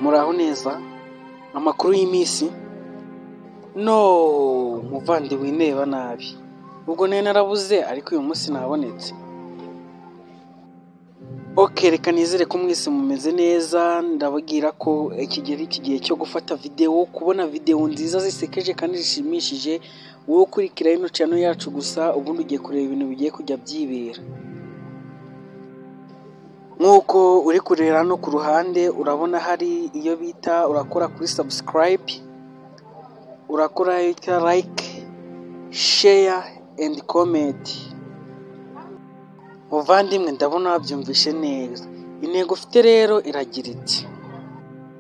muraho neza, amakuru y'iminsi. No muvandi wineba nabi, ubwo nari narabuze ariko uyu munsi nabonetse. Reka nizere ko mwese mumeze neza. Ndababwira ko iki gihe cyo gufata video, kubona video nziza zisekeje kandi zishimishije. Wowe ukurikira ino channel yacu gusa, ubundi ugiye kureba ibintu bigiye kujya byibera. Nkuko uri kurera no ku ruhande urabona hari iyo bita urakora kuri subscribe, urakora like, share and comment. Muvandimwe ndabona wabyumvishe neza. Intego ufite rero iragira iti,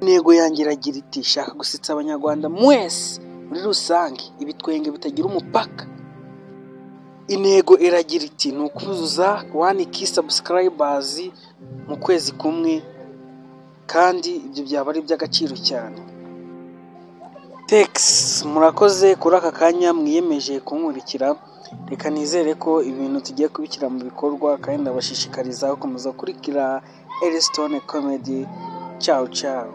intego yanjye iragira iti shaka gusetsa abanyarwanda mwese muri rusange, ibitwenge bitagira umupaka. Intego iragira iti ni ukuzuza 1k subscribers mu kwezi kumwe, kandi ibyo byaba ari by'agaciro cyane. Murakoze kuri aka kanya mwiyemeje kunkurikira. Reka nizere ko ibintu tugiye kubikira mu bikorwa, kandi ndabashishikariza gukomeza kurikira Elstone Comedy. Ciao ciao.